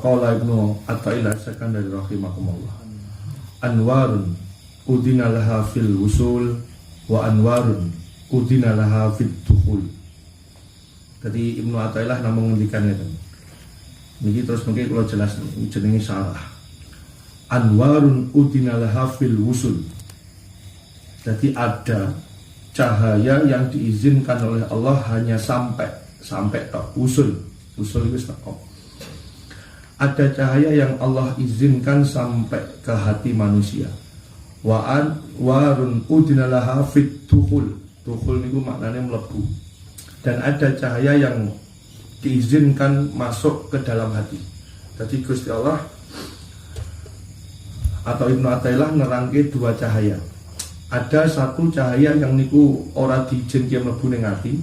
qala Ibnu Athaillah Sakandari rahimahumullah, anwarun udina laha fil wusul wa anwarun udina laha fit dukhul. Jadi Ibnu Athaillah namung ngendikan ngeten. Niki terus mungkin kalau jelas jenenge salah. Anwarun udina laha fil wusul. Jadi ada cahaya yang diizinkan oleh Allah hanya sampai tok usul itu tok. Ada cahaya yang Allah izinkan sampai ke hati manusia. Warun udinalaha fit dukhul. Dukhul itu maknanya melebu. Dan ada cahaya yang diizinkan masuk ke dalam hati. Jadi Gusti Allah atau Ibnu Athaillah nerangke dua cahaya. Ada satu cahaya yang niku ora diizinke mlebu ning ati.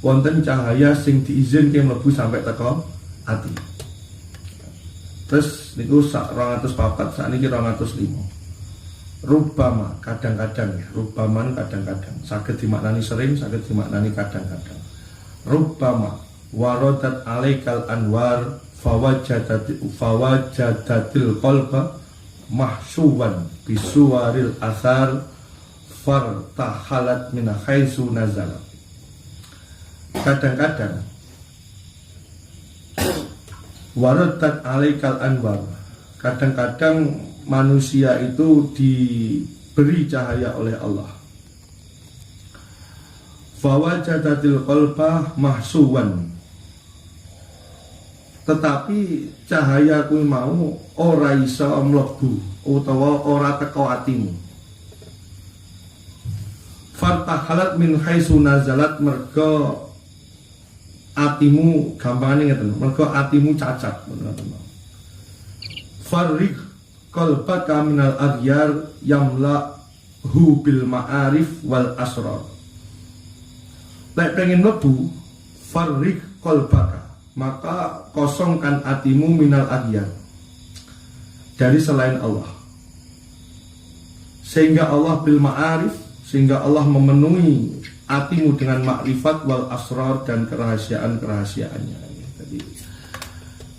Wonten cahaya sing diizinke mlebu sampai teko ati. Terus niku 204, sakniki 205. Rubama kadang-kadang ya, rubama kadang-kadang. Saged dimaknani sering, saged dimaknani kadang-kadang. Rubama waradat alaikal anwar fawajadatil qalba mahsuwan bisuwaril asar fartahalat min haitsu nazala. Kadang-kadang waradat alaikal anwar, kadang-kadang manusia itu diberi cahaya oleh Allah. Fawajadatil qalba mahsuwan, tetapi cahaya kuwi mau ora iso mlebu utawa ora teko atimu. Fartahalat min haitsu nazalat, merga atimu gampangane ngeten, merga atimu cacat ngoten. Farriq qalbaka minal aghyar yamlahu bil ma'arif wal asrar. Lek pengen mlebu farriq qalbaka, maka kosongkan hatimu minal aghyar, dari selain Allah, sehingga Allah bil ma'arif, sehingga Allah memenuhi hatimu dengan makrifat wal asrar, dan kerahasiaan-kerahasiaannya. Jadi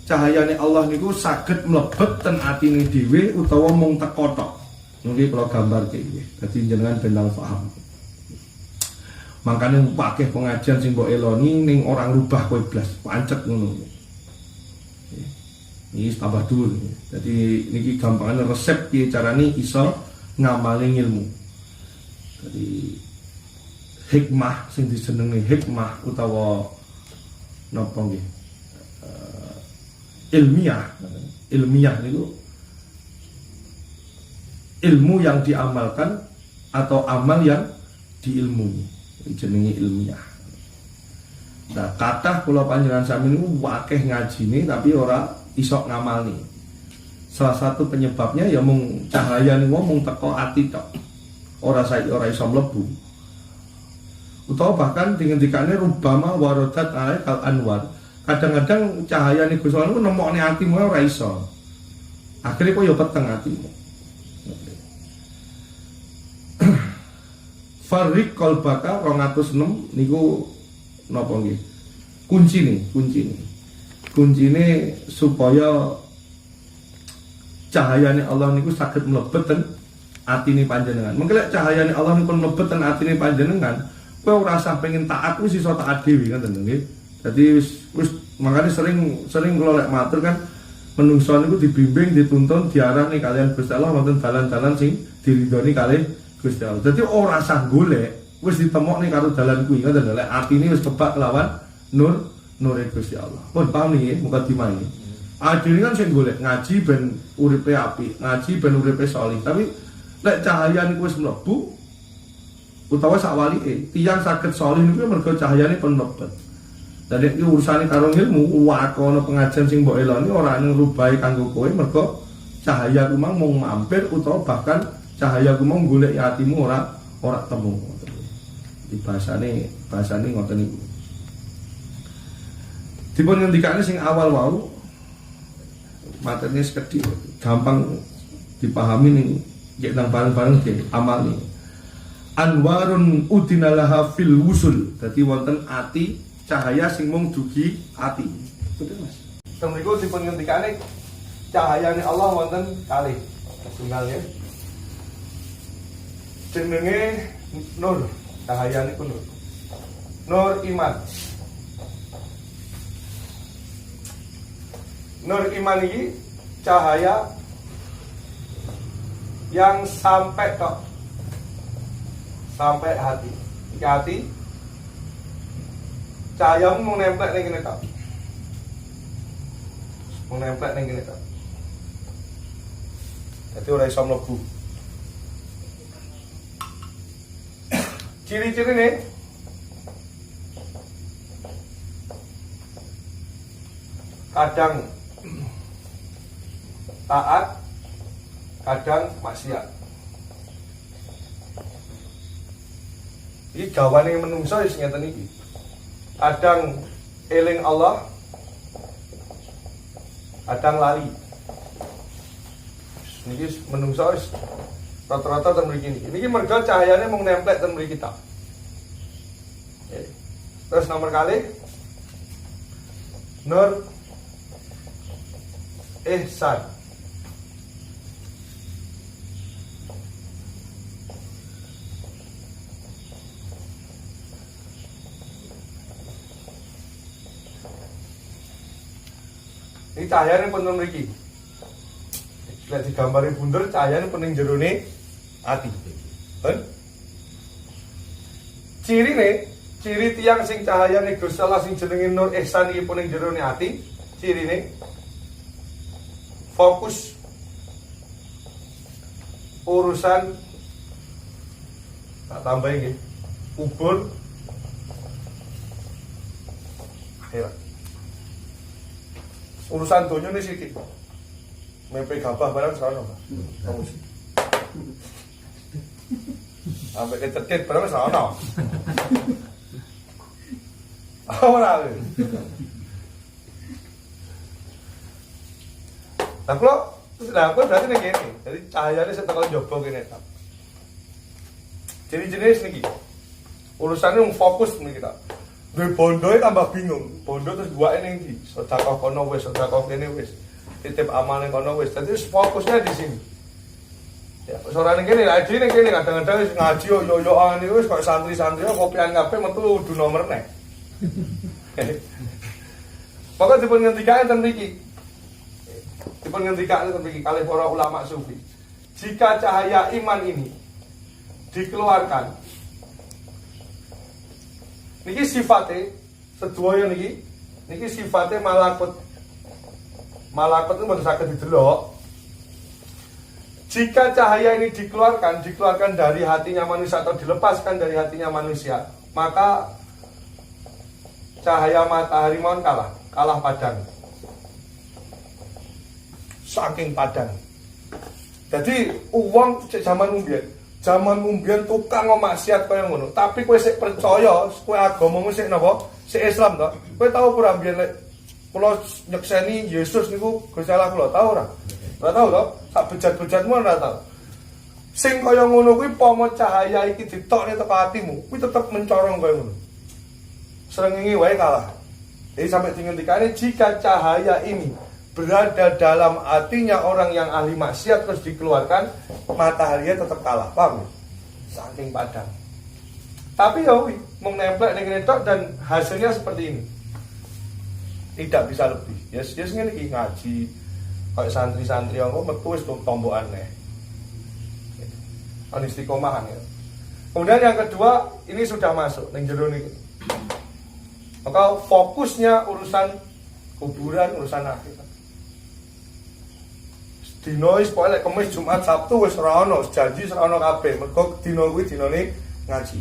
cahayane Allah niku saged mlebet ten atine dhewe utawa mung teko tok. Niki kula gambarke nggih. Dadi jenengan ben paham. Makanya pakai pengajian sing mbok eloni ning orang rubah kowe blas, pancet ngono. Ini tambah dulu. Jadi niki gampangane resep piye carane iso ngamali ilmu. Jadi hikmah sing dijenengi hikmah utawa napa nggih? Ilmiah niku ilmu yang diamalkan atau amal yang diilmui. Jenenge ilmiah. Nah, kathah kula panjenengan sami niku akeh ngajine tapi ora iso ngamalni. Salah satu penyebabnya ya mung cahaya niku mung teko ati tok. Ora iso mlebu. Utawa bahkan dingendikane rubama waradat alaikal anwar. Kadang-kadang cahaya niku soalnya niku nemokne atimu ora iso. Akhire kok ya peteng atimu. Farriq qalbaka 206 niku napa nggih? Kuncine supaya cahayane Allah niku saged mlebet ten atine panjenengan. Mengko cahayane Allah niku mlebet ten atine panjenengan, kowe ora usah pengen taat, wis iso taat dhewe ngoten nggih. Dadi wis makane sering kula lek matur kan, menungso niku dibimbing, dituntun, diarani kalian Gusti Allah wonten dalan-dalan sing diridhoni kalih Gusti Allah. Dadi ora usah golek, wis ditemokne karo dalan kuwi ngoten lek atine wis kebak lawan nur Gusti Allah. Pun paham nggih muka dimai. Adine kan sing golek ngaji ben uripe apik, ngaji ben uripe saleh. Tapi lek cahaya niku wis mlebu utawa sakwalike, tiyang saged saleh niku mergo cahayane pun mlebet. Dan iki urusane karo ilmu, wakono pengajian sing mbok eloni ora ngerubahi kanggo kowe mergo cahaya ku mung mampir utawa bahkan cahaya ku mung golek atimu ora temu. Di bahasane ngoten niku. Dipun ngendikane sing awal wau materi sekedhik gampang dipahami ning nek nang bareng-bareng ge amal nih. Anwarun udinalaha fil wusul. Dadi wonten ati cahaya sing mung dugi ati. Betul Mas. Teng mriku dipun ngendikane cahayane Allah wonten kalih. Setunggal ya. Jenenge nur, cahayane ku nur. Nur iman. Nur iman ini cahaya yang sampai hati. Iki hati cahayamu mau nempel ning kene tok. Mau nempel ning kene tok. Dadi ora iso mlebu. Ciri-cirine kadang taat, kadang maksiat. Iki gawane menungso wis ngeten iki. Kadang eling Allah, kadang lali. Niki menungso wis rata-rata ten mriki niki. Niki mergo cahayane mung nemplek ten mriki ta. Terus nomor kali Nur Ihsan. Ini cahayane pun mriki. Lek digambari bunder cahayane pening jerone ati. Kan? Ciri tiang sing cahayane Gusti Allah sing jenenge Nur Ihsan iki pening jerone ati, cirine fokus urusan tak tambah ini kubur akhirat. Urusan donya ini sedikit mimpi gabah barang salah fokus sampai kecetit barang salah ora nah kalau berarti nih gini, jadi cahayanya saya tekan jopo gini tak. Jadi jenis nih, urusannya fokus nih kita. Dari bondoy tambah bingung, bondo terus dua ini nih, sedekah kono wes, sedekah kene wes, titip amanah kono wes. Jadi fokusnya di sini. Ya, soalnya gini, ngaji nih gini, kadang-kadang ngaji yo-yoan itu kayak santri-santri, kopian ngapain metu udah nomor nih. Pokoknya dipun ngendikaken ten mriki. Dipun ngendikaken ten mriki kalih para ulama sufi. Jika cahaya iman ini dikeluarkan, niki sifatnya sedaya niki sifatnya malakut. Malakut itu mboten saged didelok. Jika cahaya ini dikeluarkan dari hatinya manusia atau dilepaskan dari hatinya manusia, maka cahaya matahari mohon kalah padang. Saking padang. Jadi uang zaman umbian tukang maksiat kaya ngono, tapi kowe sik percaya, kowe agamamu sik napa? Sik Islam to. Kowe tau ora mbiyen lek kula nyekseni Yesus niku Gusti Allah kula tau ora? Ora tau to? Sak bejat-bejatmu ora tau. Sing kaya ngono kuwi pomo cahaya iki ditokne teko atimu, kuwi tetep mencorong kaya ngono. Srengenge wae kalah. Jadi sampai dingendikane jika cahaya ini berada dalam hatinya orang yang ahli maksiat terus dikeluarkan, mataharinya tetap kalah, paham? Saking padang. Tapi ya mau nempel ning tok dan hasilnya seperti ini. Tidak bisa lebih. Yes ngene iki ngaji kayak santri-santri yang metu wis tombokan neh. Ana istiqomahan ya. Kemudian yang kedua, ini sudah masuk ning jero niki. Maka fokusnya urusan kuburan, urusan akhirat. Dino wis pokoke Kamis, Jumat, Sabtu wis ora ono, janji ora ono kabeh. Mergo dino kuwi dinane ngaji.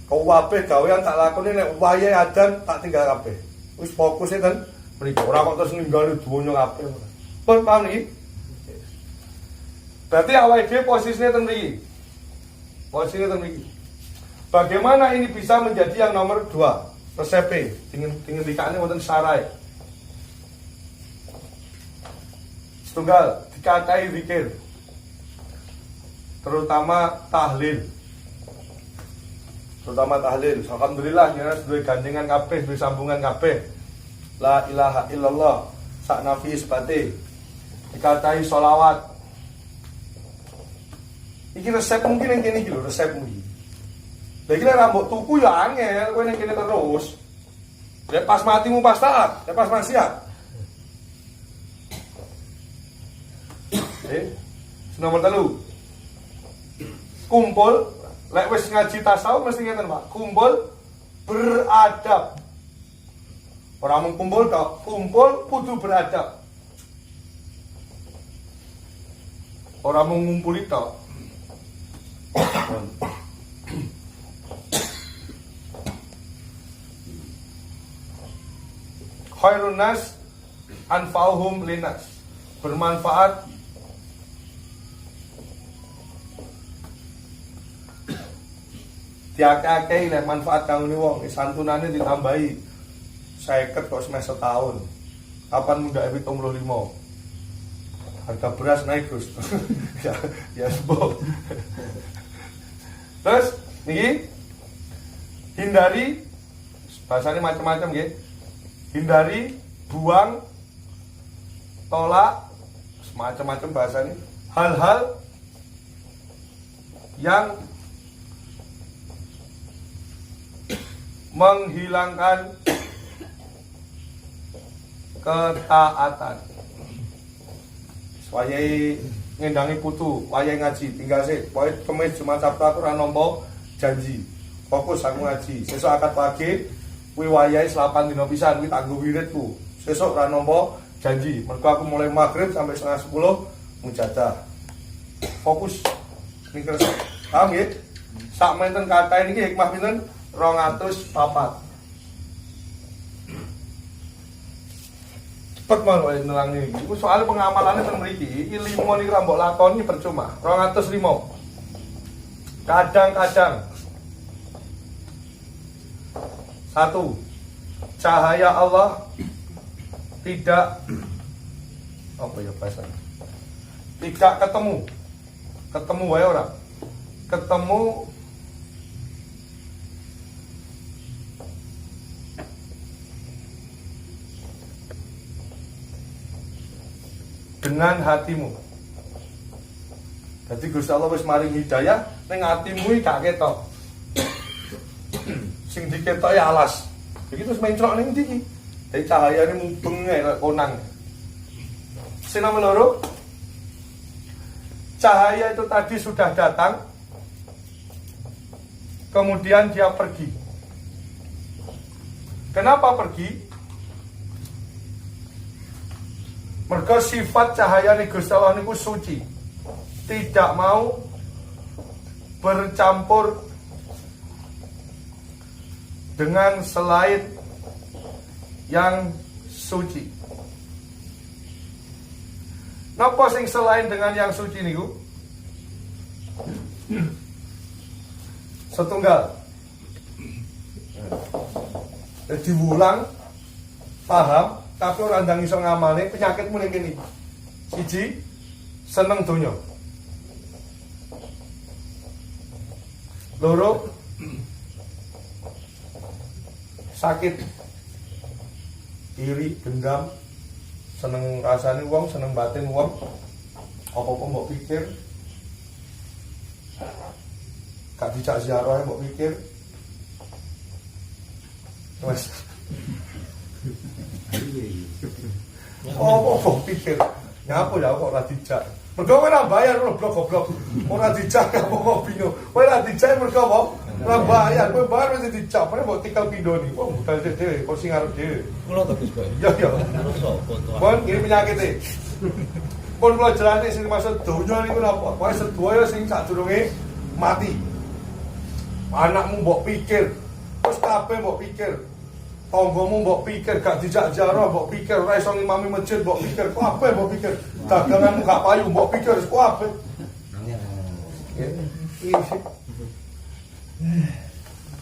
Kabeh gawean tak lakoni nek wayahe adzan tak tinggal kabeh. Wis fokusnya kan mriki. Ora kok terus ninggali donya kabeh. Pun paham iki? Berarti awake dhewe posisinya ten mriki. Posisinya ten mriki. Bagaimana ini bisa menjadi yang nomor 2? Resepe, ingin dikane wonten sarai. Setunggal dikatai zikir. Terutama tahlil. Alhamdulillah ya duwe gandengan kabeh, duwe sambungan kabeh. La ilaha illallah sak nafi isbate dikatai sholawat. Iki resep mungkin yang kene iki lho, resep mungkin. Lagi nek rambut tuku ya angel, kowe ning kene terus. Lek pas matimu pas taat, lek pas maksiat. Nomor 3. Kumpul, lek wis ngaji tasawuf mesti ngeten, Pak. Kumpul beradab. Ora mung kumpul tok, kumpul kudu beradab. Ora mung ngumpuli tok. Khairun nas anfa'uhum linnas. Bermanfaat diakeh-akeh lek manfaat kanggo wong, santunane ditambahi 50 kok semester tahun. Kapan muda 75? Harga beras naik, Gus. ya sebab. Terus niki hindari bahasanya macam-macam nggih. Hindari, buang, tolak, semacam-macam bahasanya. Hal-hal yang menghilangkan ketaatan. Wayai ngendangi putu, wayai ngaji, tinggal sih. Pokoke Kemis Jumat Sabtu aku ora nampa janji. Fokus aku ngaji. Sesuk akad pagi kuwi wayai 8 dina pisan kuwi tak nggo wiridku. Sesuk ora nampa janji. Mergo aku mulai maghrib sampai setengah 10 mujadah. Fokus ning kersa. Paham nggih? Sak menten kata niki hikmah pinten? 204. Cepet mau nelang ini. Iku soal pengamalannya teng mriki, iki 5 niki ra mbok lakoni percuma. 205. Kadang-kadang 1. Cahaya Allah tidak apa ya bahasanya? Tidak ketemu. Ketemu wae ora. Ketemu dengan hatimu. Jadi Gusti Allah wis maring hidayah ning hatimu iki gak ketok. Sing diketok ya alas. Begitu terus mencrok ning ndi iki? Dadi cahayane mubeng kaya konang. Sing nomor 2, cahaya itu tadi sudah datang, kemudian dia pergi. Kenapa pergi? Mergo sifat cahayane Gusti Allah niku suci. Tidak mau bercampur dengan selain yang suci. Napa sing selain dengan yang suci niku? Setunggal. Jadi wulang paham, tapi orang ndang iso ngamale penyakitmu ning kene. 1, seneng donya. 2, sakit, iri, dendam, seneng rasane wong, seneng batin wong, apa-apa mbok pikir, gak dijak ziarah mbok pikir, wes. Oh, mbok pikir, ngapa ya kok ora dijak? Mergo kowe ora bayar lho goblok. Ora dijak apa kopino. Kowe ora dijak mergo apa? Ora bayar, kowe bayar mesti dijak, padahal mbok tikal pindho ni. Wong budal dhewe, kok sing arep dhewe. Kula to Gus Boy. Ya ya. Pon iki penyakite. Pon kula jelane sing maksud donya niku napa? Kowe sedaya sing sadurunge mati. Anakmu mbok pikir, terus kabeh mbok pikir. Tanggamu mbok pikir, gak dijak ziarah mbok pikir, ora iso ngimami masjid mbok pikir, kabeh mbok pikir. Daganganmu gak payu mbok pikir kabeh.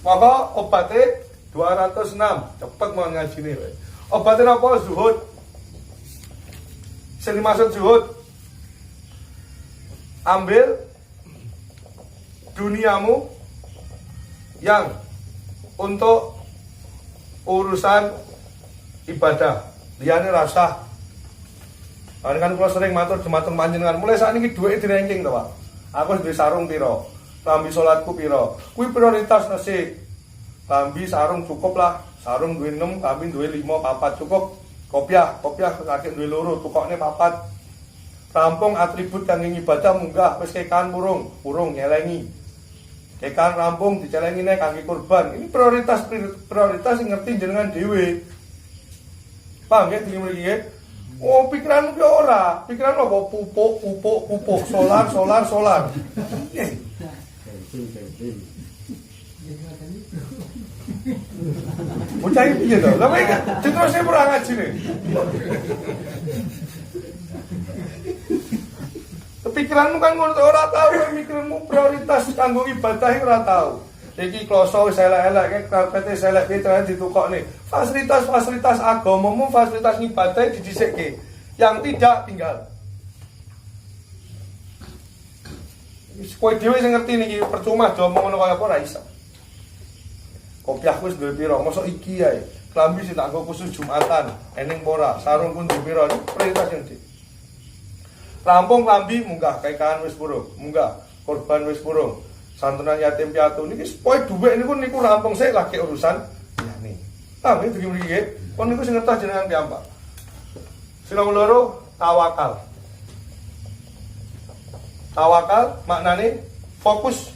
Maka obatnya 206. Cepet mau ngajine wae. Obatnya apa? Zuhud. Sing dimaksud zuhud, ambil duniamu yang untuk urusan ibadah, liyane rasah Kan kula sering matur dhumateng panjenengan, mulai sakniki dhuwit di-ranking to, Pak. Aku duwe sarung pira, klambi salatku pira. Kuwi prioritas resik. Klambi sarung cukup lah, sarung duwe 6, klambi duwe 5, 4 cukup. Kopiah kakek duwe 2, tukokne 4. Rampung atribut kangge ibadah munggah wis kekan purung nyelengi. Kekan rampung dicelengine kangge kurban. Ini prioritas sing ngerti jenengan dhewe. Paham nggih iki mriki nggih? Oh, pikiranmu ki ora. Pikiran apa? Pupuk, solar. Bocah iki piye to? Lah iki terus ora ngaji nih. Pikiranmu kan ngono ora tau, mikirmu prioritas kanggo ibadah ora tau. Iki kloso wis elek-elek, karpete elek ki terus ditukokne. Fasilitas agamamu, fasilitas ibadah didhisikke. Yang tidak tinggal. Wis kowe dhewe sing ngerti niki percuma diomong ngono kaya apa ora iso. Kopiahku wis duwe pira, mosok iki ae. Klambi sing tak nggo khusus Jumatan, ening ora, sarung pun duwe pira, prioritas yang di. Rampung klambi munggah, kekan wis purung, munggah, korban wis purung. Santunan yatim piatu niki pokoke dhuwit niku rampung sik lagi urusan liyane. Paham iki mriki nggih? Kon niku sing ngertos jenengan piyambak. Sing loro tawakal. Tawakal maknane fokus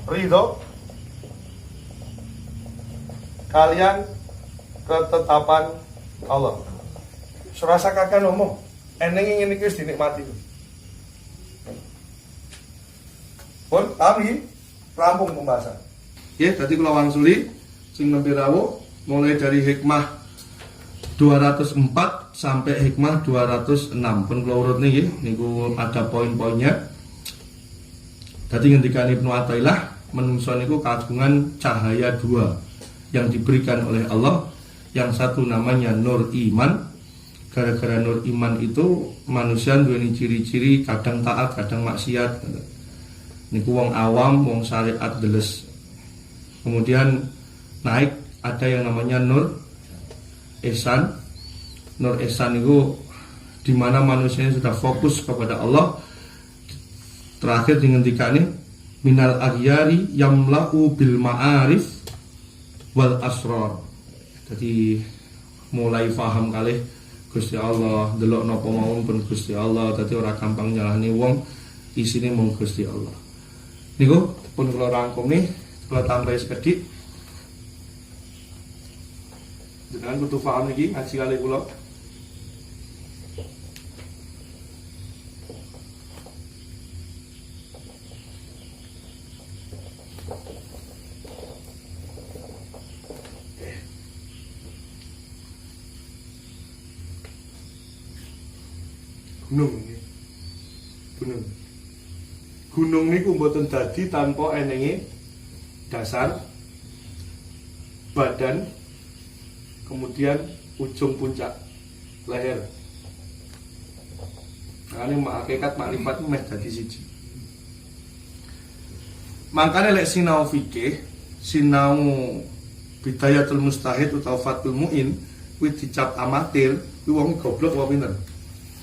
ridho kalian ketetapan Allah. Serasa kakak ngomong, eneng ingin iki dinikmati. Pun kami rampung pembahasan. Ya, tadi kula wangsuli sing nembe rawuh mulai dari hikmah 204 sampai hikmah 206. Pun kula urut niki niku ada poin-poinnya. Tadi ngendikan Ibnu Athaillah, menungso niku kagungan cahaya dua yang diberikan oleh Allah. Yang satu namanya nur iman. Gara-gara nur iman itu manusia duweni ciri-ciri kadang taat, kadang maksiat. Niku wong awam, wong syariat deles. Kemudian naik ada yang namanya nur ihsan. Nur ihsan itu di mana manusia sudah fokus kepada Allah. Terakhir dihentikan minal aghyari yamla'u bil ma'arif wal asrar. Jadi mulai paham kalih Gusti Allah, delok napa mawon pun Gusti Allah. Dadi ora gampang nyalahne wong, isine mung Gusti Allah. Niku pun kula rangkum nih, kula tambahi sekedhik. Jenengan kudu paham iki ngaji kali kula. Gunung niku mboten dadi tanpa enenge dasar, badan, kemudian ujung puncak leher. Ini hakikat makrifat meh dadi siji. Makanya lek sinau fikih, sinau Bidayatul Mustahid utawa Fathul Muin kuwi dicap amatir, kuwi wong goblok apa pinter?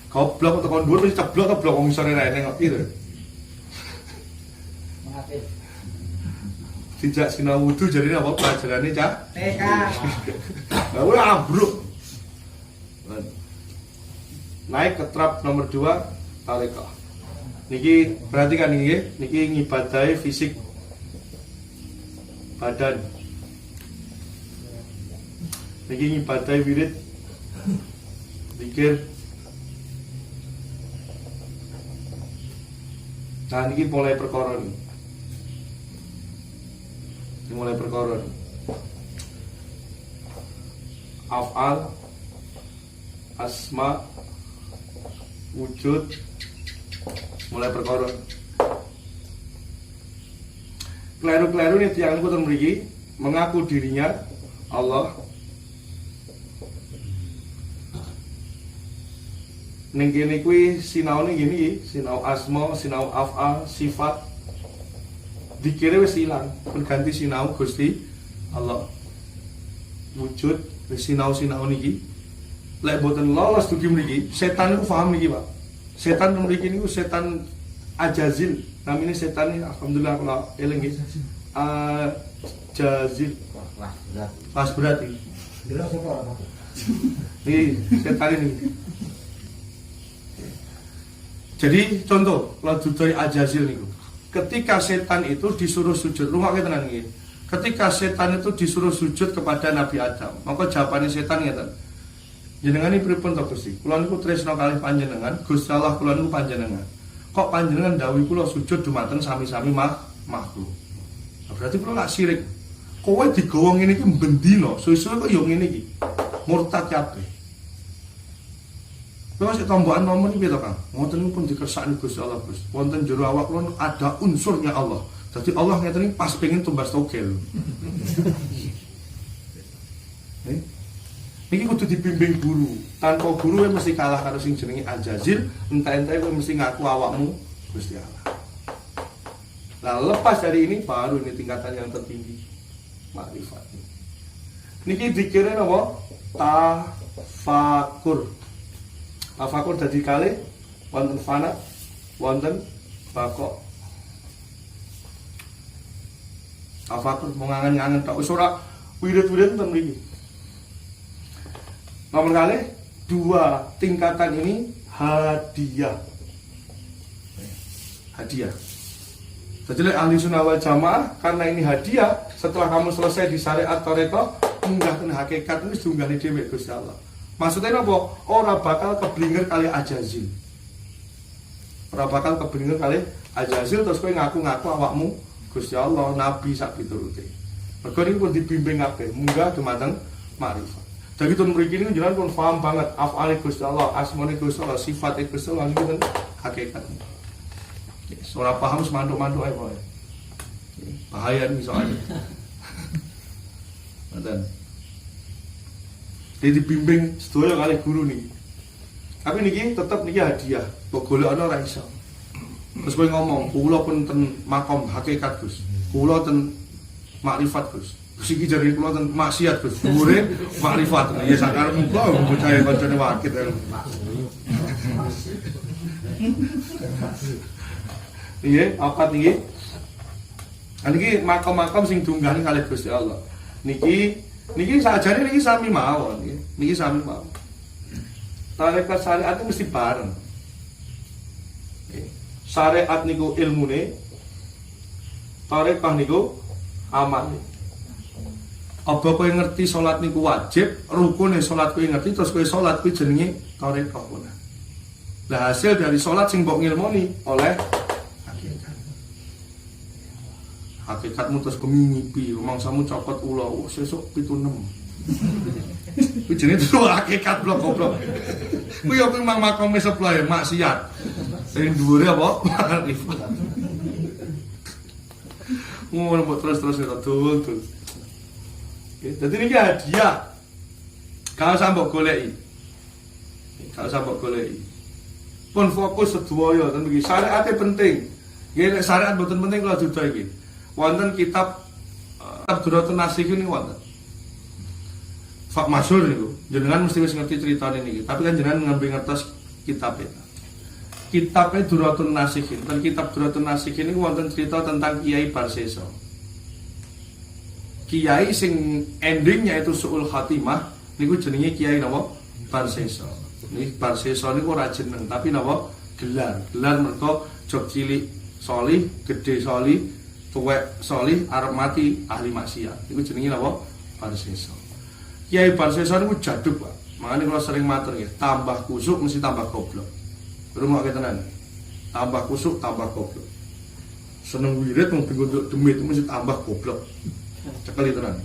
Goblok atau kondur wis ceblok ta blok wong isore ra eneng kok pire. Tidak sinau wudu jadi apa pelajarannya cah? TK. Lah kuwi ambruk. Naik ke trap nomor 2 tarekah. Niki perhatikan niki ngibadahi fisik badan. Niki ngibadahi wirid zikir. Nah niki mulai perkara nih. Mulai perkara af'al, asma, wujud, mulai perkara. Kleru-kleru nih tiang niku ten mriki mengaku dirinya Allah. Ning kene kuwi sinaune gini, sinau asma, sinau af'al, sifat. Dikira wis ilang, berganti sinau Gusti Allah. Wujud wis sinau-sinau niki lek boten lolos dugi mriki, setan niku paham niki, Pak. Setan mriki niku setan Ajazil. Namanya setan ini alhamdulillah kula eling nggih. Ajazil. Pas berarti. Nih, setan ini. Jadi contoh, kalau dudoi Ajazil niku. Ketika setan itu disuruh sujud, rungokke tenan nggih. Ketika setan itu disuruh sujud kepada Nabi Adam, maka jawabannya setan ngeten. Jenengan ini pripun to Gusti? Kula niku tresna kalih panjenengan, Gusti Allah kula niku panjenengan. Kok panjenengan dawuh kula sujud dumateng sami-sami makhluk. Berarti kula lak sirik. Kowe digawa ngene iki bendina, suwe-suwe kok yo ngene iki. Murtad kabeh. Kowe sik tombokan nomor iki to, Kang? Ngoten niku pun dikersakni Gusti Allah, Gus. Wonten jero awak kula ada unsurnya Allah. Jadi Allah ngeten iki pas pengen tumbas togel. Niki kudu dibimbing guru. Tanpa guru mesti kalah karo sing jenenge Ajazil, entah-entah kowe mesti ngaku awakmu Gusti Allah. Nah, lepas dari ini baru ini tingkatan yang tertinggi, makrifat. Niki dikira apa? Tafakur. Tafakur dadi kalih wonten fana, wonten bako. Tafakur mengangen-angen tok wis ora wirid-wirid ten mriki. Nomor kali dua tingkatan ini hadiah. Hadiah. Jadi ahli sunnah wal jamaah karena ini hadiah, setelah kamu selesai di syariat Thariqah, munggahkan hakikat ini diunggahne dhewe Gusti Allah. Maksudnya apa? Ora bakal keblinger kali Ajazil. Ora bakal keblinger kali Ajazil terus kowe ngaku-ngaku awakmu Gusti Allah, nabi sak piturute. Mergo niku pun dibimbing kabeh, munggah dumateng makrifat. Jadi tuh mriki niku jenengan pun paham banget af'ale Gusti Allah, asmane Gusti Allah, sifate Gusti Allah niku hakikat. Ora paham semanduk-manduk ae pokoke. Bahaya nih soalnya. Ngoten. Jadi dibimbing sedaya kali guru nih. Tapi niki tetep niki hadiah. Kok golekane ora iso. Terus kowe ngomong, kula pun ten makom hakikat Gus. Kula ten makrifat Gus. Siki jare kula ten maksiat Gus. Dhuwure makrifat. Ya sakarepmu kok bocah kancane wakit. Iya, apa niki? Niki makom-makom sing diunggahne kalih Gusti Allah. Niki sakjane niki sami mawon nggih. Niki sami mawon. Tarekat syariat itu mesti bareng. Syariat niku ilmune, tarekah niku amale. Apa kowe ngerti salat niku wajib, rukune salat kowe ngerti terus kowe salat kuwi jenenge tarekah pun. Lah hasil dari salat sing mbok ngilmoni oleh hakikatmu terus kemimpi, mangsamu copot ula, sesuk 76. Kuwi jenenge terus hakikat blok goblok. Kuwi yo kuwi makome sebelah maksiat. Sing dhuwure apa? Makrifat. Ngono mbok terus-terus dul. Dadi niki hadiah. Kalau sampe goleki. Pun fokus sedaya ten iki. Syariate penting. Nggih nek syariat mboten penting kula duda iki. Wonten kitab Duratun Nasihin niku wonten. Fak masyhur niku. Jenengan mesti wis ngerti critane niki, tapi kan jenengan ngambil ngertos kitab itu. Kitabnya Duratun Nasihin. Dan kitab Duratun Nasihin niku wonten cerita tentang Kiai Barsesa. Kiai sing endingnya itu suul khatimah niku jenenge Kiai napa? Barsesa. Niki Barsesa niku ora jeneng, tapi napa? Gelar. Gelar mergo jog cilik solih, gede solih, tuwek solih, arep mati ahli maksiat. Iku jenenge napa? Barsesa. Kiai Barsesa niku jaduk, Pak. Makane kula sering matur nggih, tambah kusuk mesti tambah goblok. Rumokke tenan. Tambah kusuk tambah goblok. Seneng wirid mung ngunduk demit mesti tambah goblok. Cekel tenan.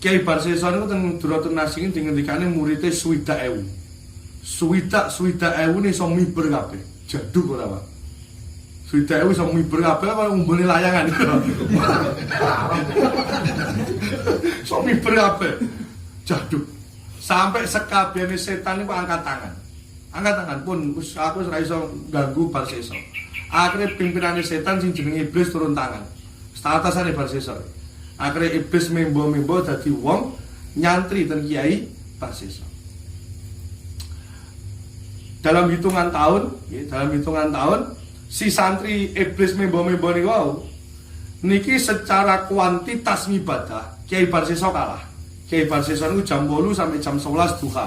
Kiai Barsesa niku teng Duratun Nasihin dingendikane muridé 60.000. 60.000 iso miber kabeh. Jaduk ora, Pak. 60.000 iso miber kabeh kaya umbone layangan. Iso miber kabeh. Jaduk. Sampai sekabehane setan niku angkat tangan. Angkat tangan pun aku ora iso ganggu Barsesa. Akhire pimpinane setan sing jenenge iblis turun tangan. Statusane Barsesa. Akhire iblis membo-membo dadi wong nyantri ten Kiai Barsesa. dalam hitungan tahun si santri iblis membo-membo niki secara kuantitas ibadah Kiai Barseso kalah. Kiai Barseso niku jam 8 sampai jam 11 duha.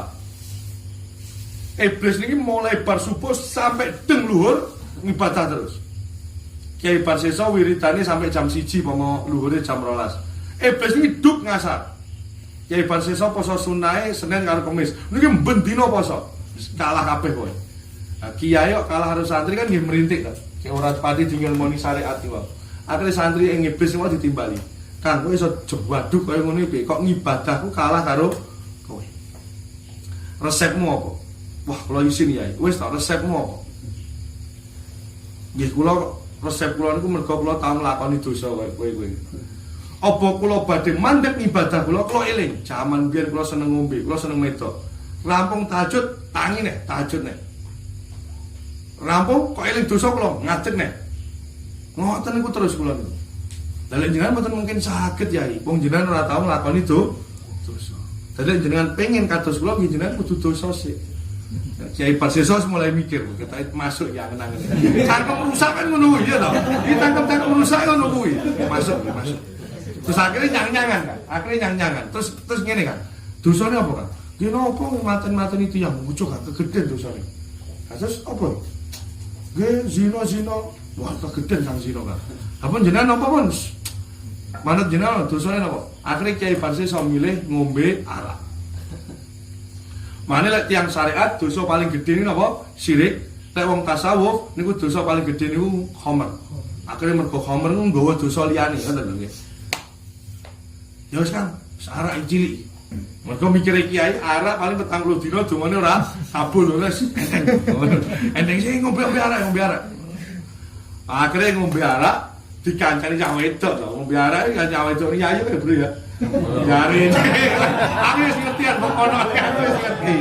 Iblis niki mulai bar subuh sampai deng luhur ibadah terus. Kiai Barseso wiridane sampai jam 1 pomo luhure jam 12. Iblis niki duk ngasar. Kiai Barseso poso sunahe Senin karo Kamis. Niki mben dina poso. Kalah kabeh kowe. Nah, kiai kok kalah harus santri kan nggih merintik kan. Ki ora pati tinggal moni syariat iki wae. Akhire santri ing iblis mau ditimbali. Kang kowe iso jebaduk kaya ngono iki kok ngibadahku kalah karo kowe. Resepmu apa? Wah, kula isin ya. Wis ta resepmu apa? Nggih kula resep kula niku mergo kula tau nglakoni dosa kowe. Apa kula badhe mandeg ibadah kula eling. Jaman biyen kula seneng ngombe, kula seneng medok. Rampung tahajud, tangi nek tahajud nek. Rampung kok eling dosa kula ngadeg nek. Ngoten niku terus kula niku. Lah jenengan mboten mungkin saged yai. Wong jenengan ora tau nglakoni dosa. Dadi jenengan pengen kados kula nggih jenengan kudu dosa sik. Kiai Barseso mulai mikir, kita masuk ya kenangan. Cangkem rusak kan ngono kuwi ya to. Kita cangkem rusak ngono kuwi. Masuk. Terus akhirnya nyang-nyangan kan. Terus ngene kan. Dosane apa kan? Ki napa maten-maten itu yang muncul gak kegeden dosane. Terus apa? Nggih zina. Wah, kegeden sang zina kan. Apa jenengan napa pun? Manut jenengan dosane napa? Akhirnya Kiai Barseso milih ngombe arak. Mane lek tiyang syariat dosa paling gedhe niku napa? Syirik. Lek wong tasawuf niku dosa paling gedhe niku khamr. Akhire mergo khamr niku nggawa dosa liyane, ngoten lho nggih. Ya wis Kang, arak cilik. Mergo mikire kiai arak paling 40 dina dongane ora kabul wis. Enteng sih ngombe arak. Akhire ngombe arak dikancani cah wedok to. Ngombe arak iki cah wedok riyayu ya, Bro ya. Jari aku wis ngerti aku kono aku wis ngerti.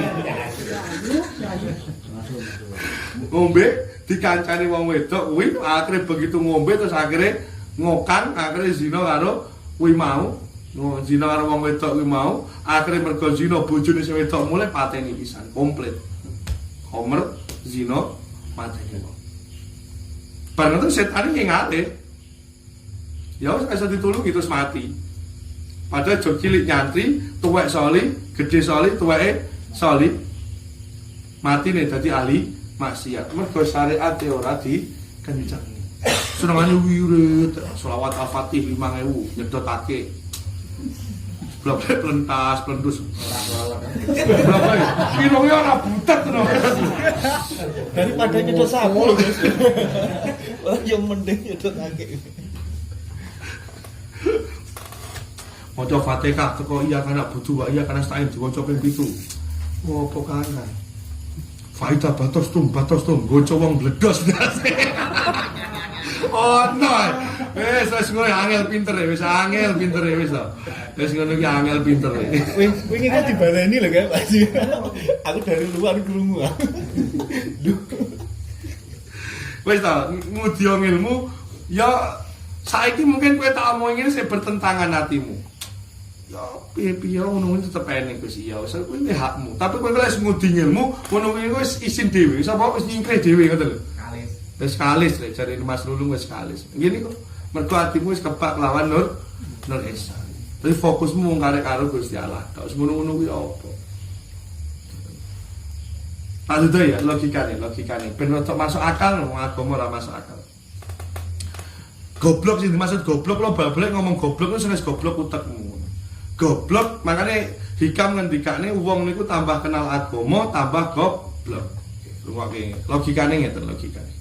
Ngombe dikancani wong wedok kuwi akhire begitu ngombe terus akhire ngokan akhire zina karo kuwi mau. Zina karo wong wedok kuwi mau akhire mergo zina bojone sing wedok mulai pateni pisan komplit. Homer zina mateni. Bareng terus setan iki ngalih. Ya wis iso ditulungi terus mati. Padahal jog cilik nyantri, tuwek soli, gede soli, tuweke soli. Mati nih dadi ahli maksiat. Mergo syariat ora dikencani. Senengane wirid, selawat Al-Fatih 5.000 nyedotake. Blok plentas, plendus. Berapa ya? Pirongnya ora butet to. Daripada nyedot sapu lho, Gus. Yang mending nyedotake. Maca Fatihah teko iya kana budu wa iya kana stain diwaca ping 7. Ngopo kangen? Faida batos tum goco wong bledos. Oh no. Wis ngono angel pinter wis Wis ngono ki angel pinter. Wingi kok dibaleni lho Kak. Aku dari luar krungu. Wis ta ngudi ilmu ya saiki mungkin kowe tak omongin sing bertentangan hatimu. Ya piye-piye ngono kuwi tetep enek Gus ya. Wis kuwi hakmu. Tapi kowe lek ngudi ilmu ngono kuwi wis isin dhewe. Sapa wis nyingkrih dhewe ngoten lho. Kalis. Wis kalis lek jare Mas Lulung wis kalis. Ngene kok mergo atimu wis kebak lawan Nur Esa. Tapi fokusmu mung karo Gusti Allah. Tok ngono-ngono kuwi apa? Ada ya logikane. Ben ora masuk akal wong agama ora masuk akal. Goblok sih dimaksud goblok lo bal-balik ngomong goblok itu senes goblok utekmu. Goblok makanya hikam ngendikane wong niku tambah kenal agama tambah goblok. Lungoke logikane ngeten logikane.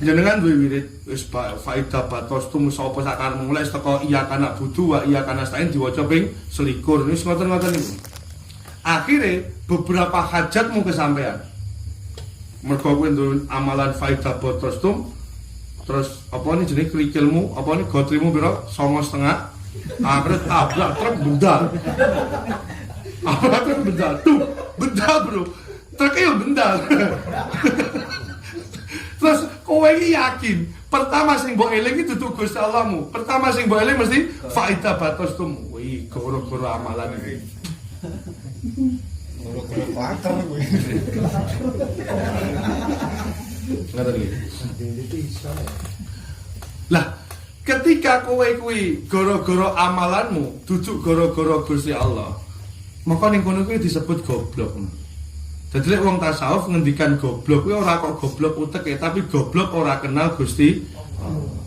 Jenengan duwe wirid wis faida batos tu sapa sakarmu mulai teko iya kana budu wa iya kana stain diwaca ping 21 wis ngoten-ngoten niku. Akhire beberapa hajatmu kesampaian. Mergo kuwi amalan faida batos tu terus apa nih jenis kerikilmu apa nih gotrimu biro 9,5 akhirnya tabrak truk bendal bendal bro truknya bendal terus kowe iki yakin pertama sing mbok eling itu tuh Gusti Allahmu pertama sing mbok eling mesti faida batos tumu wih goro-goro amalan iki Goro-goro klaker kuwi. Ngoten iki. Lah, ketika kowe kuwi gara-gara amalanmu, dudu gara-gara Gusti Allah, maka ning kono kuwi disebut goblok. Dadi lek wong tasawuf ngendikan goblok kuwi ora kok goblok utek tapi goblok ora kenal Gusti Allah.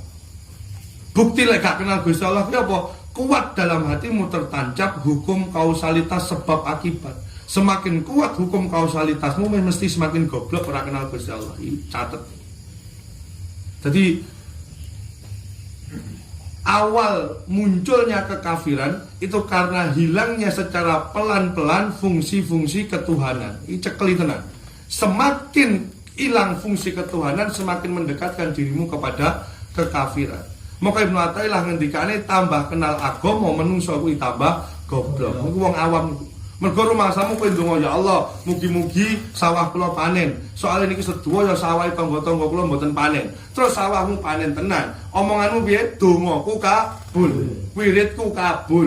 Bukti lek gak kenal Gusti Allah kuwi apa? Kuat dalam hatimu tertancap hukum kausalitas sebab akibat. Semakin kuat hukum kausalitasmu mesti semakin goblok ora kenal Gusti Allah. Ini catet. Jadi awal munculnya kekafiran itu karena hilangnya secara pelan-pelan fungsi-fungsi ketuhanan. Ini cekeli tenan. Semakin hilang fungsi ketuhanan, semakin mendekatkan dirimu kepada kekafiran. Maka Ibnu Athaillah ngendikane tambah kenal agama menungso kuwi tambah goblok. Iku wong awam. Mergo rumasamu kowe ndonga ya Allah, mugi-mugi sawah kula panen. Soale niki sedua ya sawah tangga-tangga kula mboten panen. Terus sawahmu panen tenan. Omonganmu piye? Dongaku kabul. Wiridku kabul.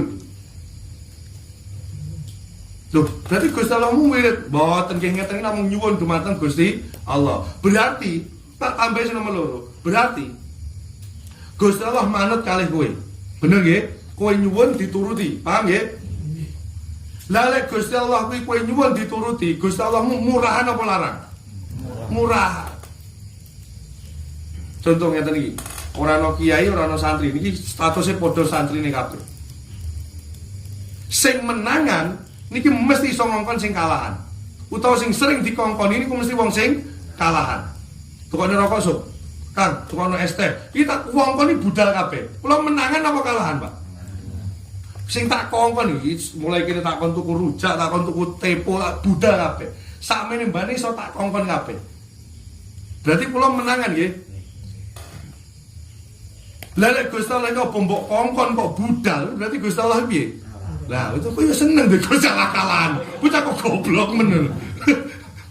Loh, berarti Gusti Allah mu wirid mboten nggih ngeten namung nyuwun dumateng Gusti Allah. Berarti tak tambahi nomor loro. Berarti Gusti Allah manut kalih kowe. Bener nggih? Kowe nyuwun dituruti. Paham nggih? Lah lek Gusti Allah kuwi kowe nyuwun dituruti, Gusti Allah murahan apa larang? Murah. Contoh ngeten iki. Ora ana kiai, ora ana santri. Niki statusé padha santrine kabeh. Sing menangan niki mesti iso ngongkon sing kalahan. Utawa sing sering dikongkon niku mesti wong sing kalahan. Tukane rokok sup. Kang, tukane es teh. Kita ngongkoni budal kabeh. Kula menangan apa kalahan, Pak? Sing tak kongkon iki mulai kene tak kon tuku rujak, tak kon tuku tepo, budal kabeh. Sakmene mbane iso tak kongkon kabeh. Berarti kula menangan nggih. Lah lek Gusti Allah kok mbok kongkon kok budal, berarti Gusti Allah piye? Lah itu kok ya seneng deh Gusti Allah kalahan. Bocah kok goblok men.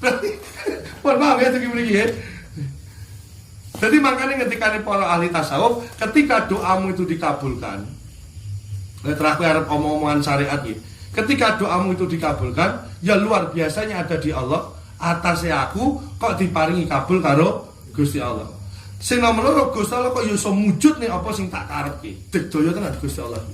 Berarti pun paham ya iki mriki ya. Jadi makanya ketika para ahli tasawuf, ketika doamu itu dikabulkan, terakhir arep omong-omongan syariat iki. Ketika doamu itu dikabulkan, ya luar biasanya ada di Allah. Atasnya aku kok diparingi kabul karo Gusti Allah. Sing nomor loro Gusti Allah kok ya iso mujud nih apa sing tak karepke. Digdaya tenan Gusti Allah.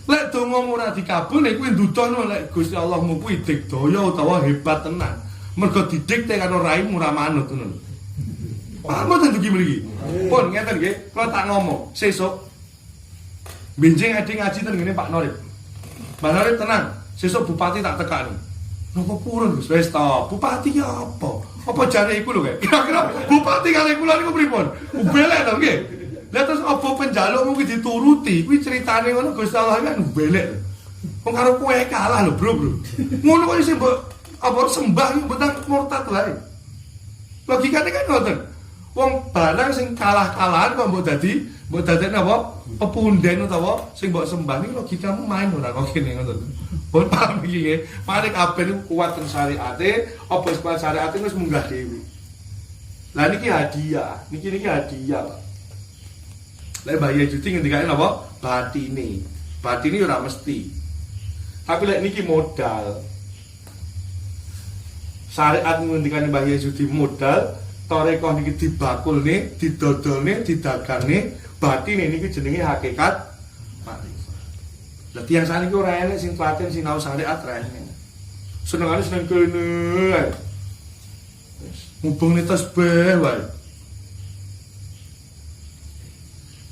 Lek dongamu ora dikabul nek kuwi ndudono lek Gusti Allahmu kuwi digdaya utawa hebat tenan. Mergo didikte karo raimu ora manut ngono. Paham mboten iki mriki? Pun ngeten nggih, kula tak ngomong sesuk benjing ade ngaji ten ngene Pak Norip. Pak Norip tenang, sesuk bupati tak tekani. Napa purun Gus? Wis ta, bupati ya apa? Apa jare iku lho, kira-kira bupati kalih kula niku pripun? Ubelek to nggih. Lah terus apa penjalukmu kuwi dituruti? Kuwi critane ngono Gusti Allah kan ubelek. Wong karo kowe kalah lho, Bro. Ngono kok isih mbok apa sembah mboten murtad wae. Logikane kan ngoten. Wong barang sing kalah-kalahan kok mbok dadi napa? Pepunden utawa sing mbok sembah niku logikamu main ora kok kene ngoten. Pun paham iki nggih. Mari kabeh niku kuat teng syariate, apa sebab syariate wis munggah dhewe. Lah niki hadiah, niki hadiah, Pak. Lek Mbah Yudi ngendikane napa? Batine. Batine ora mesti. Tapi lek niki modal. Syariat ngendikane Mbah Yudi modal, tarekah niki dibakulne, didodolne, didagangne, batine niki jenenge hakikat makrifat. Lah tiyang saniki ora enek sing klaten sinau syariat ra enek. Senengane seneng kene. Ngubungne tasbih wae.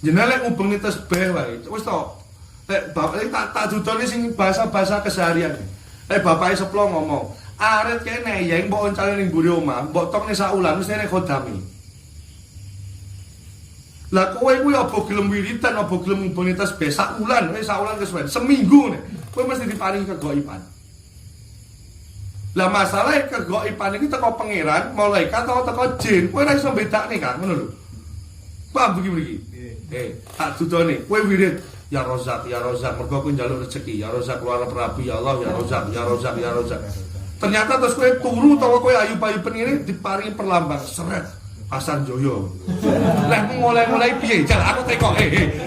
Jenenge ngubungne tasbih wae. Wis to. Lek bapak tak dudone sing bahasa-bahasa keseharian. Lek bapake seplo ngomong, aret kene ya mbok oncale ning mburi omah, mbok tokne sak ulan mesti nek khodami. Lah kowe kuwi apa gelem wiridan, apa gelem ngubungne tasbih sak ulan, sak ulan kesuwen, seminggu nek kowe mesti diparingi kegaiban. Lah masalah kegaiban iki teko pangeran, malaikat atau teko jin, kowe ora iso bedakne kan, ngono lho. Paham iki? Tak dudone, kowe wirid ya Rozak, mergo kowe njaluk rezeki, ya Rozak keluar perapi, ya Allah, ya Rozak, ya Rozak, ya Rozak. Ternyata terus kowe turu utawa kowe ayu-ayu penire diparingi perlambang seret Hasan Joyo. Lah mulai-mulai piye? Jar aku teko.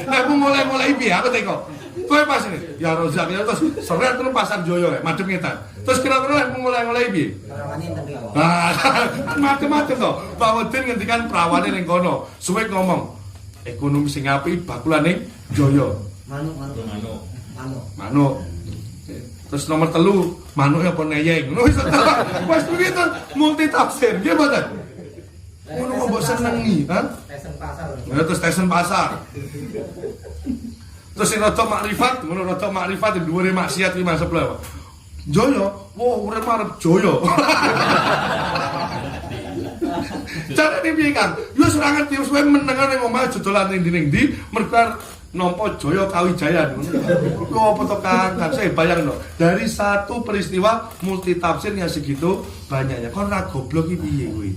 Lah mulai-mulai piye? Aku teko. Kowe pas ini, ya Rozak ya terus seret terus pasar Joyo ya, madhep ngetan. Terus kira-kira mulai piye? Perawane teng kok. Nah, macam-macam toh. Pak Wedin ngendikan prawane ning kono. Suwe ngomong, ekonomi sing apik bakulane Joyo. Manuk. Terus nomor 3, manuknya apa neyeng. Wis begitu multi tafsir. Nggih mboten? Ngono kok mbok senengi, ha? Tesen pasar. Ya terus stesen pasar. Terus sing rada makrifat, ngono rada makrifat dhuwure maksiat iki masuk lho. Joyo, urip arep Joyo. Carane piye Kang? Yo ora ngerti wis menengan ning omah jodolan ning ndi mergo nampa Joyo Kawijayan. Lho apa to Kang? Saya bayangno. Dari satu peristiwa multi tafsir yang segitu banyaknya. Kon ra goblok iki piye kowe?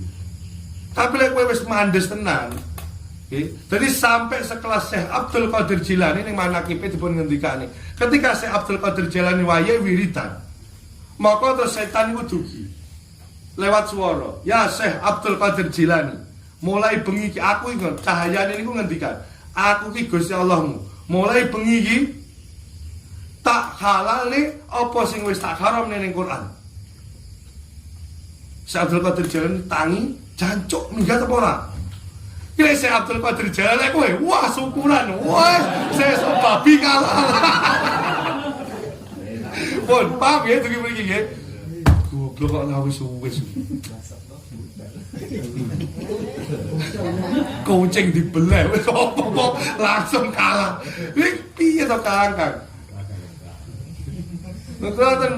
Tapi lek kowe wis mandes tenan. Jadi sampai sekelas Syekh Abdul Qadir Jilani ning manakibe dipun ngendikane. Ketika Syekh Abdul Qadir Jilani wayahe wiridan, maka terus setan iku dugi. Lewat swara, ya Syekh Abdul Qadir Jilani, mulai bengi iki aku ingat cahayane niku ngendikan, aku ki Gusti Allahmu. Mulai bengi iki tak halale apa sing wis tak haramne ning Quran. Syekh Abdul Qadir Jilani tangi, jancuk minggat apa ora? Kira Syekh Abdul Qadir Jilani kowe, wah syukuran, wah saya babi kalah. Pun paham ya itu mriki nggih. Goblok kok ngawi suwes. Kucing dibelah wis apa langsung kalah. Iki piye to Kang? Ngoten.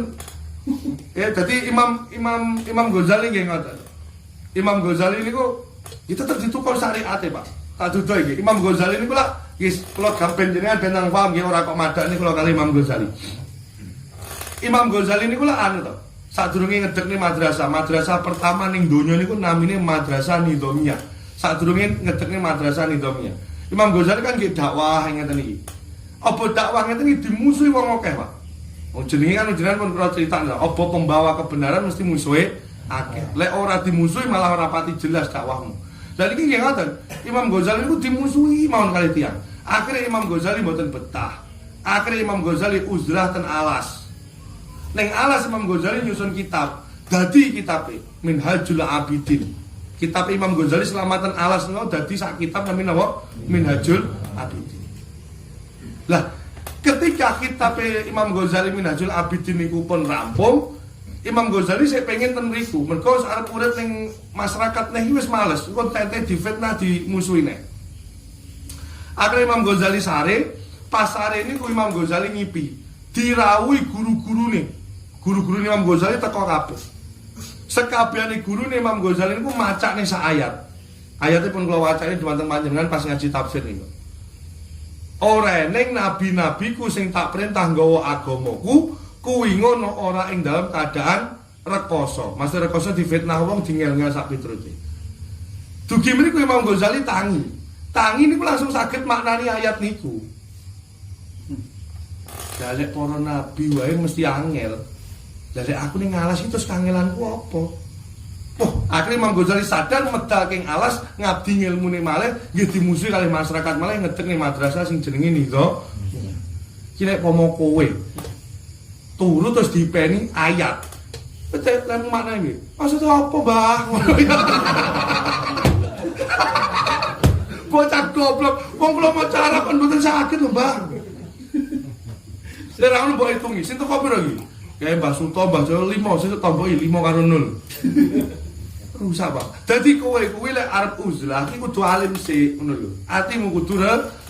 Ya dadi Imam Ghazali nggih ngoten. Imam Ghazali niku itu tetep ditukul syariate, Pak. Tak dudu iki. Imam Ghazali niku lak wis kula gampen jenengan ben nang paham nggih ora kok madhak niku kula kali Imam Ghazali. Imam Ghazali niku lak anu to. Sadurunge ngedekne madrasah pertama ning donya niku namine Madrasah Nidhamiyah. Sadurunge ngedekne Madrasah Nidhamiyah. Imam Ghazali kan nggih dakwah ngeten iki. Apa dakwah ngeten iki dimusuhi wong akeh, Pak? Oh jenenge kan jenengan pun kula critakno, apa pembawa kebenaran mesti musuhe akeh. Lek ora dimusuhi malah ora pati jelas dakwahmu. Lah iki nggih ngoten. Imam Ghazali niku dimusuhi mawon kali tiyang. Akhire Imam Ghazali mboten betah. Akhire Imam Ghazali uzlah ten alas. Neng alas Imam Ghazali nyusun kitab. Dadi kitabe Minhajul Abidin. Kitab Imam Ghazali Selamatan Alas niku dadi sak kitab namine napa? Minhajul Abidin. Lah, ketika kitab Imam Ghazali Minhajul Abidin niku pun rampung, Imam Ghazali saya pengen ten mriku. Mergo arep urip ning masyarakat nek wis males, kon tete difitnah dimusuhi nek. Akhire Imam Ghazali sare, pas sare niku Imam Ghazali ngipi, dirawuhi guru-gurune. Guru-guru Imam Ghazali teko kabeh. Sekabehane gurune Imam Ghazali niku macane sak ayat. Ayate pun kula wacane dumateng panjenengan pas ngaji tafsir niku. Ora eneng nabi-nabiku sing tak perintah nggawa agamaku kuwi ngono ora ing dalam keadaan rekoso. Mas rekoso difitnah wong dingel-ngel sak piturute. Dugi mriku Imam Ghazali tangi. Tangi niku langsung saged maknani ayat niku. Dalek para nabi wae mesti angel. Dalek aku ning alas itu kangelanku apa? Oh, akhirnya Imam Ghazali sadar medal king alas ngabdi ngilmune malih nggih dimusuhi kalih masyarakat malih ngedek ning madrasah sing jenenge Nidho. Ki nek pomo kowe turu terus dipeni ayat. Betul lan maknane nggih. Maksud apa, Mbah? Bocah goblok, wong kula maca Arab kan mboten sakit lho, Mbah. Lha ra ono mbok hitungi, sing teko piro iki? Kayak Mbah Suto, Mbah Joyo 5, sing tambahi 5 karo 0. Rusak, Pak. Dadi kowe kuwi lek arep uzlah iki kudu alim sik, ngono lho. Atimu kudu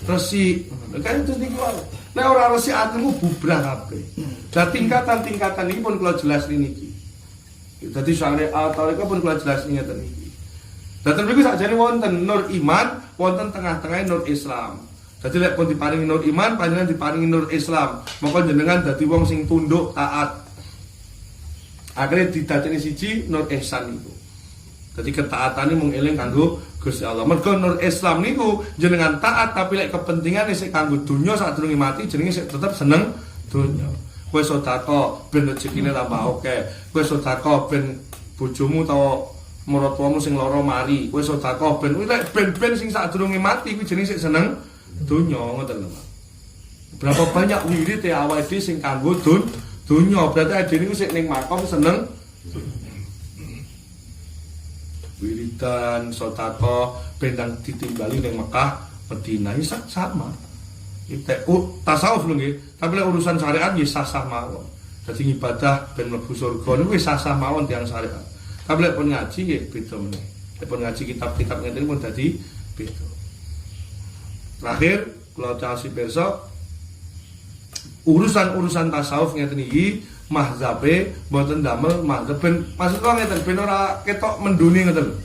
resik. Kan terus niku wae. Nek ora resik atimu bubrah kabeh. Lah tingkatan-tingkatan iki pun kula jelas niki. Dadi syariat tarekah pun kula jelas ngeten iki. Dadi mriku sakjane wonten nur iman, wonten tengah-tengah nur Islam. Dadi lek pun diparingi nur iman, panjenengan diparingi nur Islam. Maka jenengan dadi wong sing tunduk taat. Akhire didadekne siji nur ihsan niku. Dadi ketaatane mung eling kanggo Gusti Allah. Mergo nur Islam niku jenengan taat tapi lek kepentingane sik kanggo donya sadurunge mati jenenge sik tetep seneng donya. Kowe sedekah ben rezekine tambah akeh. Kowe sedekah ben bojomu utawa maratuwamu sing lara mari. Kowe sedekah ben lek ben sing sadurunge mati kuwi jenenge sik seneng donya ngoten lho, Pak. Berapa banyak wirid ya awake dhewe sing kanggo dunya. Berarti ade niku sik ning makom seneng wiridan, sedekah, bendang ditimbali ning Mekah, Madinah iki sama. Tasawuf lho nggih, tapi lek urusan syariat nggih sah-sah mawon. Dadi ibadah ben mlebu surga niku wis sah-sah mawon tiyang syariat. Tapi lek pun ngaji nggih beda meneh. Lek pun ngaji kitab-kitab ngene pun dadi beda. Terakhir, kula casi besok urusan-urusan tasawuf ngeten iki mazhabe mboten damel mazhab ben maksud kula ngeten ben ora ketok menduni ngeten.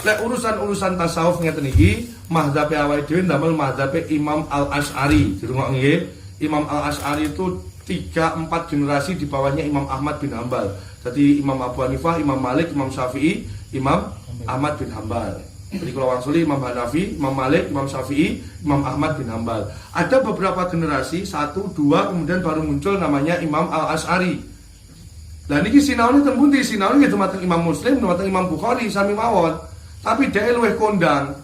Lek urusan-urusan tasawuf ngeten iki mazhabe awake dhewe damel mazhabe Imam Al-Asy'ari. Dirungok nggih, Imam Al-Asy'ari itu 3-4 generasi di bawahnya Imam Ahmad bin Hambal. Jadi Imam Abu Hanifah, Imam Malik, Imam Syafi'i, Imam Ahmad bin Hambal. Jadi kalau wangsuli Imam Hanafi, Imam Malik, Imam Syafi'i, Imam Ahmad bin Hambal. Ada beberapa generasi, 1, 2, kemudian baru muncul namanya Imam Al-Asy'ari. Lah niki sinaune ten pundi? Sinaune nggih dumateng Imam Muslim, dumateng Imam Bukhari sami mawon. Tapi dhek luwih kondang.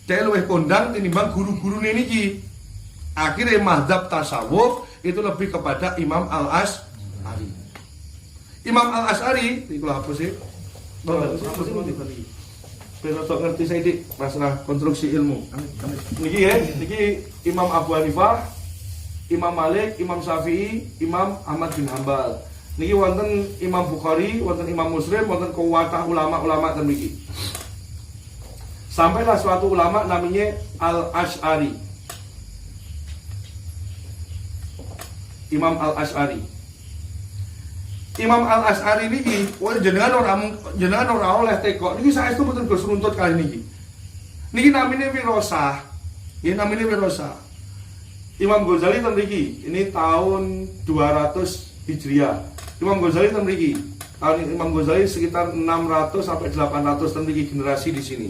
Dhek luwih kondang tinimbang guru-gurune niki. Akhirnya mazhab tasawuf itu lebih kepada Imam Al-Asy'ari. Imam Al-Asy'ari, iki kula hapus sih. Ben untuk ngerti saya dik masalah konstruksi ilmu. Niki ya, niki Imam Abu Hanifah, Imam Malik, Imam Syafi'i, Imam Ahmad bin Hambal. Niki wonten Imam Bukhari, wonten Imam Muslim, wonten kuwatah ulama-ulama ten niki. Sampailah suatu ulama namanya Al-Asy'ari. Imam Al-Asy'ari. Imam Al-Asy'ari niki, wah jenengan ora oleh teko. Niki saestu mboten Gus runtut kali niki. Niki namine wirosah. Nggih namine wirosah. Imam Ghazali ten mriki, ini tahun 200 Hijriah. Imam Ghazali ten mriki. Imam Ghazali sekitar 600 sampai 800 ten mriki generasi di sini.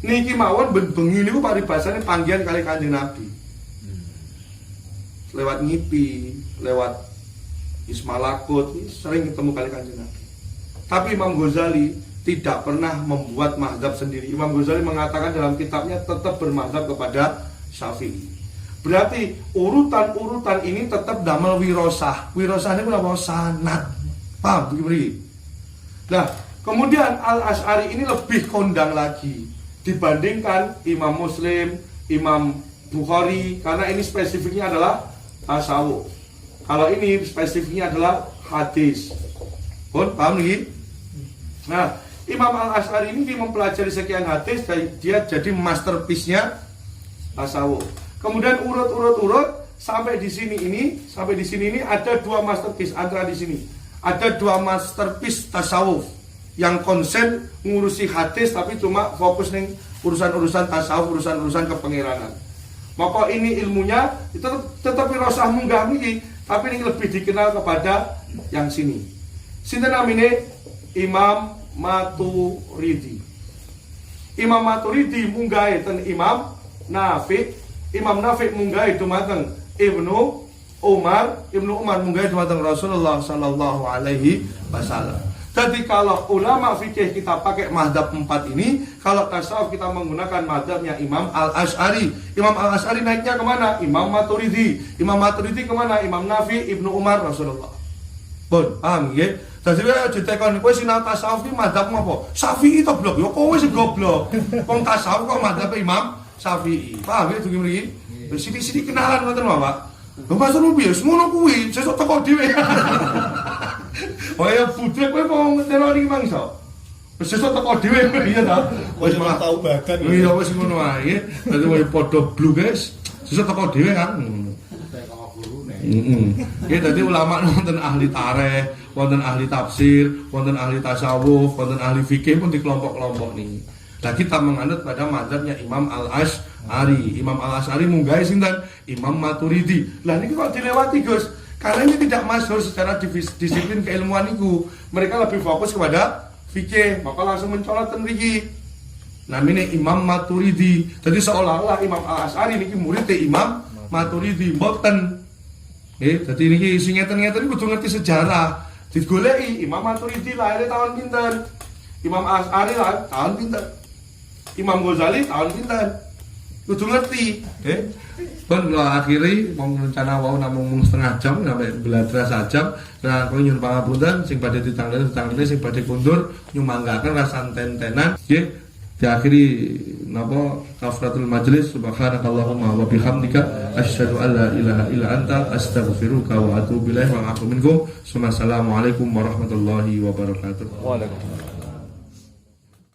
Niki mawon bengi niku paribasane panggihan kali Kanjeng Nabi. Lewat ngipi, lewat Ismalakut, sering ketemu kali Kanjeng Nabi. Tapi Imam Ghazali tidak pernah membuat mazhab sendiri. Imam Ghazali mengatakan dalam kitabnya tetap bermazhab kepada Syafi'i. Berarti urutan-urutan ini tetap damel wirosah. Wirosah ini apa? Sanad. Paham begini? Nah, kemudian Al-Asy'ari ini lebih kondang lagi dibandingkan Imam Muslim, Imam Bukhari, karena ini spesifiknya adalah tasawuf. Kalau ini spesifiknya adalah hadis. Pun paham nih? Nah, Imam Al-Asy'ari ini dia mempelajari sekian hadis, dia jadi masterpiece-nya tasawuf. Kemudian urut sampai di sini ini ada 2 masterpiece antara di sini. Ada 2 masterpiece tasawuf yang konsen ngurusi hadis tapi cuma fokus ning urusan-urusan tasawuf, urusan-urusan kepangeranan. Maka ini ilmunya itu tetap wirosah munggah niki, tapi ini lebih dikenal kepada yang sini. Sinten namine? Imam Maturidi. Imam Maturidi munggahe ten Imam Nafi. Imam Nafi munggahe dumateng Ibnu Umar munggahe dumateng Rasulullah sallallahu alaihi wasallam. Jadi kalau ulama fikih kita pakai mazhab 4 ini, kalau tasawuf kita menggunakan mazhabnya Imam Al-Asy'ari. Imam Al-Asy'ari naiknya kemana? Imam Maturidi. Imam Maturidi kemana? Imam Nafi, Ibnu Umar, Rasulullah. Pun, paham nggih? Dadi ditekon kowe sinau tasawuf iki mazhab ngopo? Syafi'i to blok. Ya kowe sing goblok. Wong tasawuf kok mazhab Imam Syafi'i. Paham ya dugi mriki? Sithik-sithik kenalan ngoten Bapak. Lho maksud lu piye? Semono kuwi, sesuk teko dhewe. Oh ya budek kowe wong teror iki mangsa. Wis sesuk teko dhewe iya ta. Wis malah tau bagan. Iya wis ngono ae. Dadi kowe padha bluges, sesuk teko dhewe kan. Teko gurune. Ya dadi ulama wonten ahli tarikh, wonten ahli tafsir, wonten ahli tasawuf, wonten ahli fikih pun di kelompok-kelompok niki. Lah kita menganut pada mazhabnya Imam Al-Asy'ari. Imam Al-Asy'ari munggahe sinten? Imam Maturidi. Lah niki kok dilewati, Gus? Karena ini tidak masyhur secara disiplin keilmuan itu. Mereka lebih fokus kepada fikih, maka langsung mencolot ten mriki. Namanya Imam Maturidi. Jadi seolah-olah Imam Al-Asy'ari niki murid Imam Maturidi mboten. Jadi niki sing ngeten-ngeten kudu ngerti sejarah. Digoleki Imam Maturidi lahir tahun pinten? Imam Al-Asy'ari tahun pinten? Imam Ghazali tahun pinten? kudu ngerti, Pun lo akhiri mau rencana wau namung setengah jam sampai belajar sajam. Nah, kalau nyuwun pangapunten sing badhe ditanglet sing badhe kundur nyumanggaken rasan ten-tenan nggih. Diakhiri napa kafaratul majlis subhanakallahumma wa bihamdika asyhadu an la ilaha illa anta astaghfiruka wa atubu ilaik wa atubu minkum. Assalamualaikum warahmatullahi wabarakatuh. Waalaikumsalam.